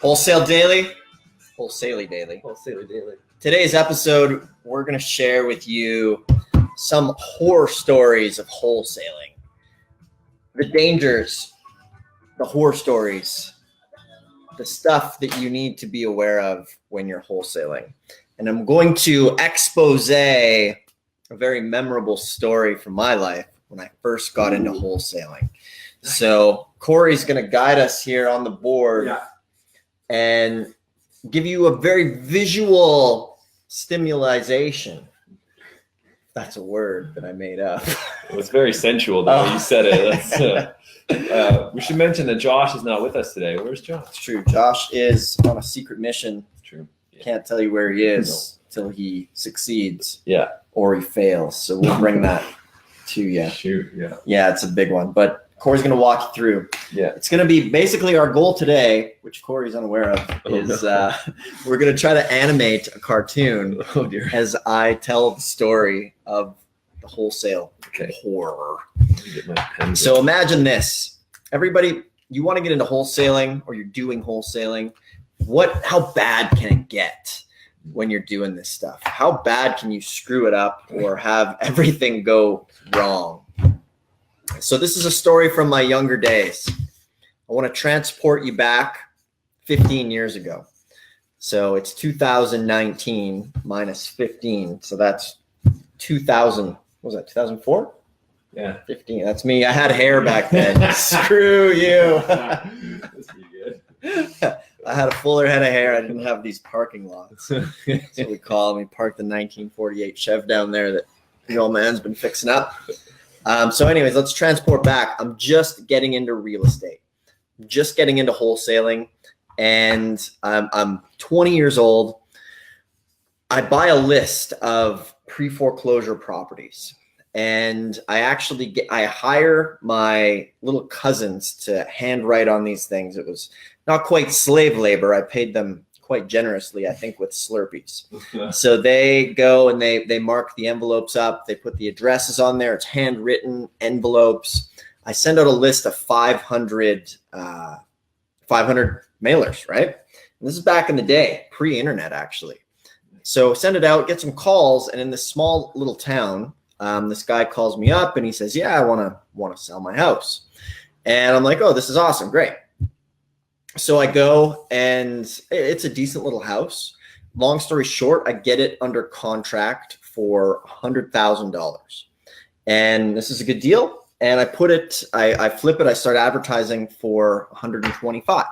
Wholesale Daily, Wholesaley Daily. Wholesaley Daily. Today's episode, we're going to share with you some horror stories of wholesaling. The dangers, the horror stories, the stuff that you need to be aware of when you're wholesaling. And I'm going to expose a very memorable story from my life when I first got into wholesaling. So Corey's going to guide us here on the board and give you a very visual stimulation. That's a word that I made up. It was very sensual though. You said it. We should mention that Josh is not with us today. Where's Josh? It's true. Josh is on a secret mission. It's true. Yeah. Can't tell you where he is till he succeeds. Yeah. Or he fails. So we'll bring that to you. Shoot. Yeah. Yeah, it's a big one. But Corey's going to walk you through. Yeah. It's going to be basically our goal today, which Corey's unaware of, is we're going to try to animate a cartoon as I tell the story of the wholesale horror. So imagine this. Everybody, you want to get into wholesaling or you're doing wholesaling. How bad can it get when you're doing this stuff? How bad can you screw it up or have everything go wrong? So this is a story from my younger days. I want to transport you back 15 years ago. So it's 2019 minus 15. So that's 2000. What was that, 2004? Yeah. 15. That's me. I had hair back then. Screw you. That's pretty good. I had a fuller head of hair. I didn't have these parking lots. That's what we call them. We parked the 1948 Chev down there that the old man's been fixing up. So anyways, let's transport back. I'm just getting into real estate, just getting into wholesaling, and I'm 20 years old. I buy a list of pre-foreclosure properties, and I hire my little cousins to handwrite on these things. It was not quite slave labor. I paid them quite generously, I think, with Slurpees. So they go and they mark the envelopes up. They put the addresses on there. It's handwritten envelopes. I send out a list of 500 mailers, right? And this is back in the day, pre-internet actually. So send it out, get some calls, and in this small little town, this guy calls me up and he says, "Yeah, I want to sell my house." And I'm like, "Oh, this is awesome, great." So I go, and it's a decent little house. Long story short, I get it under contract for $100,000. And this is a good deal. And I flip it, I start advertising for 125.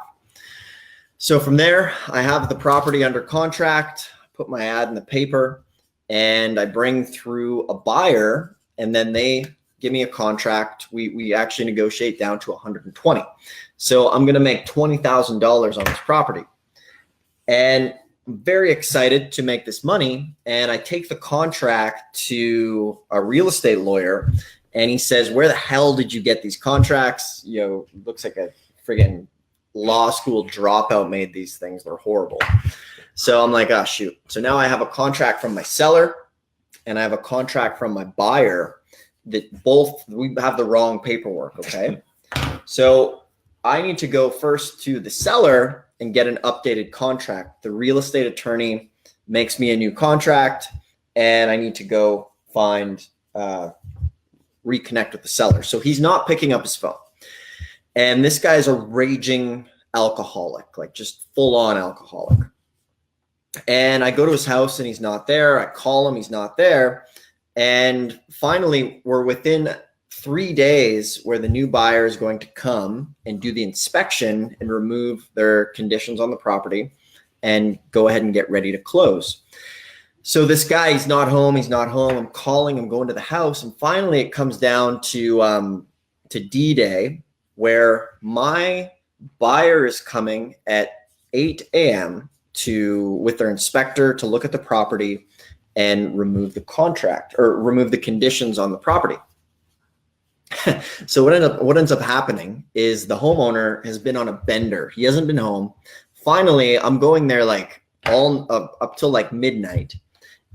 So from there, I have the property under contract, put my ad in the paper, and I bring through a buyer, and then they give me a contract. We actually negotiate down to 120. So I'm going to make $20,000 on this property. And I'm very excited to make this money. And I take the contract to a real estate lawyer, and he says, "Where the hell did you get these contracts? Looks like a friggin' law school dropout made these things. They're horrible." So I'm like, "Oh, shoot." So now I have a contract from my seller and I have a contract from my buyer that we have the wrong paperwork. Okay. So I need to go first to the seller and get an updated contract. The real estate attorney makes me a new contract, and I need to go reconnect with the seller. So he's not picking up his phone. And this guy is a raging alcoholic, like just full on alcoholic. And I go to his house and he's not there. I call him, he's not there. And finally, we're within 3 days where the new buyer is going to come and do the inspection and remove their conditions on the property and go ahead and get ready to close. So this guy, he's not home. I'm calling, I'm going to the house. And finally it comes down to D-Day, where my buyer is coming at 8 a.m. with their inspector to look at the property and remove the contract or remove the conditions on the property. So what ends up happening is the homeowner has been on a bender. He hasn't been home. Finally, I'm going there like all up till like midnight,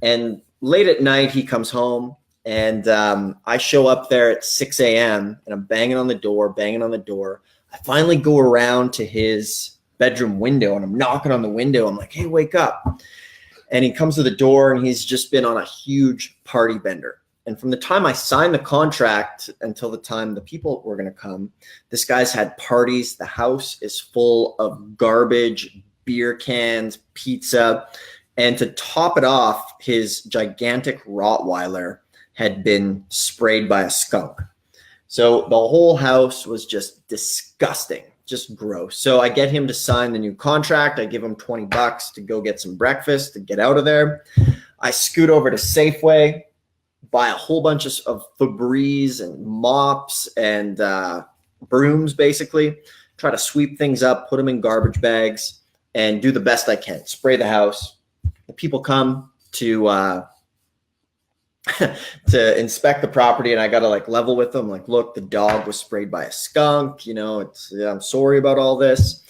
and late at night he comes home, and I show up there at 6 a.m. and I'm banging on the door. I finally go around to his bedroom window, and I'm knocking on the window. I'm like, hey, wake up. And he comes to the door, and he's just been on a huge party bender. And from the time I signed the contract until the time the people were going to come, this guy's had parties. The house is full of garbage, beer cans, pizza. And to top it off, his gigantic Rottweiler had been sprayed by a skunk. So the whole house was just disgusting, just gross. So I get him to sign the new contract. I give him $20 to go get some breakfast, to get out of there. I scoot over to Safeway, buy a whole bunch of Febreze and mops and brooms, basically. Try to sweep things up, put them in garbage bags, and do the best I can. Spray the house. The people come to to inspect the property, and I got to like level with them. Like, look, the dog was sprayed by a skunk. You know, I'm sorry about all this.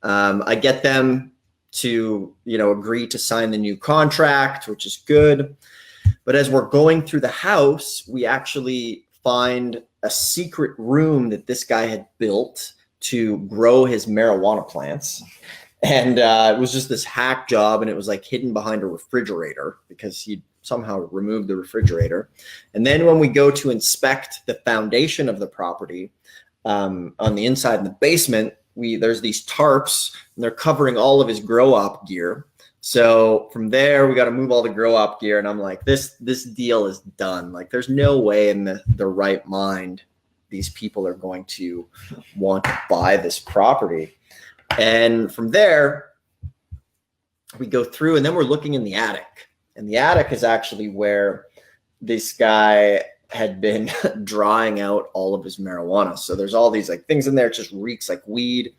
I get them to, agree to sign the new contract, which is good. But as we're going through the house, we actually find a secret room that this guy had built to grow his marijuana plants. And it was just this hack job, and it was like hidden behind a refrigerator because he somehow removed the refrigerator. And then when we go to inspect the foundation of the property, on the inside in the basement, there's these tarps, and they're covering all of his grow op gear. So from there, we got to move all the grow op gear. And I'm like, this deal is done. Like, there's no way in the right mind these people are going to want to buy this property. And from there, we go through, and then we're looking in the attic. And the attic is actually where this guy had been drying out all of his marijuana. So there's all these like things in there. It just reeks like weed.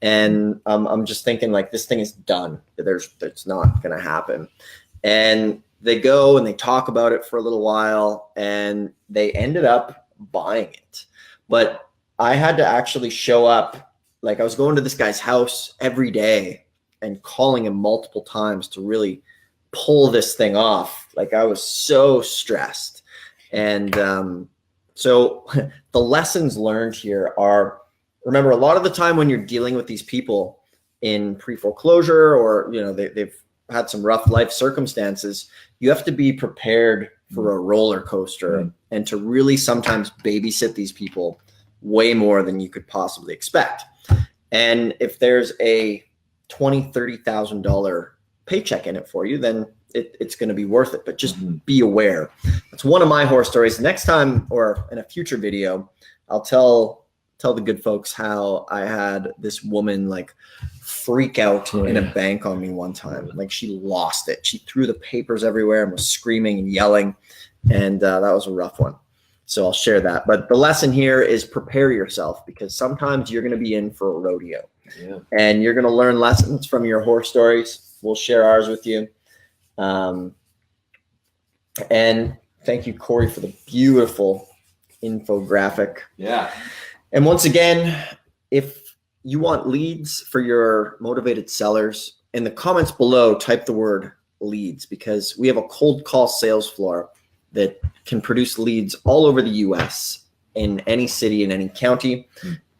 And I'm just thinking like, this thing is done. It's not going to happen. And they go and they talk about it for a little while, and they ended up buying it. But I had to actually show up. Like, I was going to this guy's house every day and calling him multiple times to really pull this thing off. Like, I was so stressed. And so the lessons learned here are, remember, a lot of the time when you're dealing with these people in pre-foreclosure, or, they've had some rough life circumstances, you have to be prepared for a roller coaster and to really sometimes babysit these people way more than you could possibly expect. And if there's a $20,000, $30,000 paycheck in it for you, then it's going to be worth it. But just be aware. That's one of my horror stories. Next time, or in a future video, I'll tell the good folks how I had this woman like freak out in a bank on me one time. Like, she lost it. She threw the papers everywhere and was screaming and yelling. And that was a rough one. So I'll share that. But the lesson here is prepare yourself, because sometimes you're going to be in for a rodeo. Yeah. And you're going to learn lessons from your horror stories. We'll share ours with you. And thank you, Corey, for the beautiful infographic. Yeah. And once again, if you want leads for your motivated sellers, in the comments below, type the word leads, because we have a cold call sales floor that can produce leads all over the US, in any city, in any county.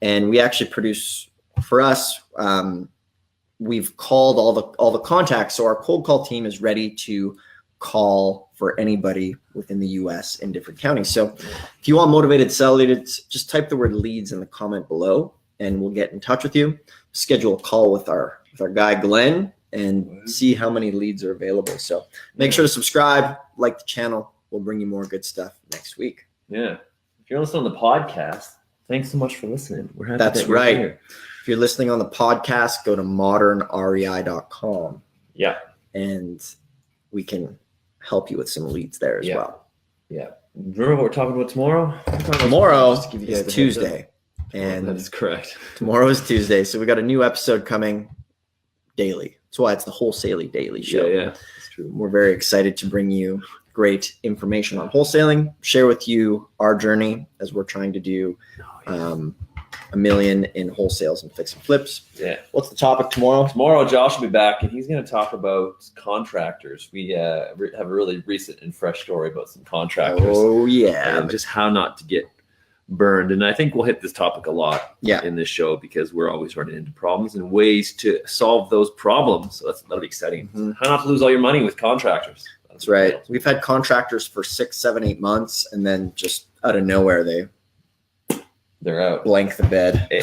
And we actually produce, for us, we've called all the contacts. So our cold call team is ready to call for anybody within the US in different counties. So if you want motivated sellers, just type the word leads in the comment below, and we'll get in touch with you. Schedule a call with our guy, Glenn, and see how many leads are available. So make sure to subscribe, like the channel. We'll bring you more good stuff next week. Yeah. If you're listening on the podcast, thanks so much for listening. We're happy That's that you're right. here. If you're listening on the podcast, go to modernrei.com. Yeah. And we can help you with some leads there as well. Yeah. Remember what we're talking about tomorrow? Tomorrow is Tuesday. And that is correct. Tomorrow is Tuesday. So we got a new episode coming daily. That's why it's the Wholesaley Daily Show. Yeah, that's true. We're very excited to bring you great information on wholesaling, share with you our journey as we're trying to do $1 million in wholesales and fix and flips. Yeah. What's the topic tomorrow? Tomorrow, Josh will be back, and he's going to talk about contractors. We have a really recent and fresh story about some contractors. Oh, yeah. And just how not to get burned. And I think we'll hit this topic a lot Yeah. in this show because we're always running into problems and ways to solve those problems. So that'll be exciting. Mhm. How not to lose all your money with contractors. That's right. We've had contractors for 6, 7, 8 months, and then just out of nowhere, They're out. blank the bed. I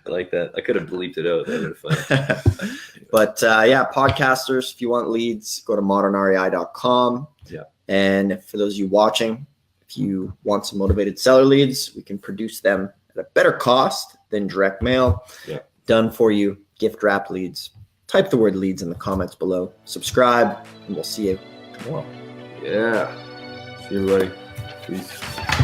like that. I could have bleeped it out. That would have been funny. But yeah, podcasters, if you want leads, go to modernrei.com. Yeah. And for those of you watching, if you want some motivated seller leads, we can produce them at a better cost than direct mail. Yeah. Done for you, gift wrap leads. Type the word leads in the comments below. Subscribe, and we'll see you tomorrow. Yeah. See you, buddy. Peace.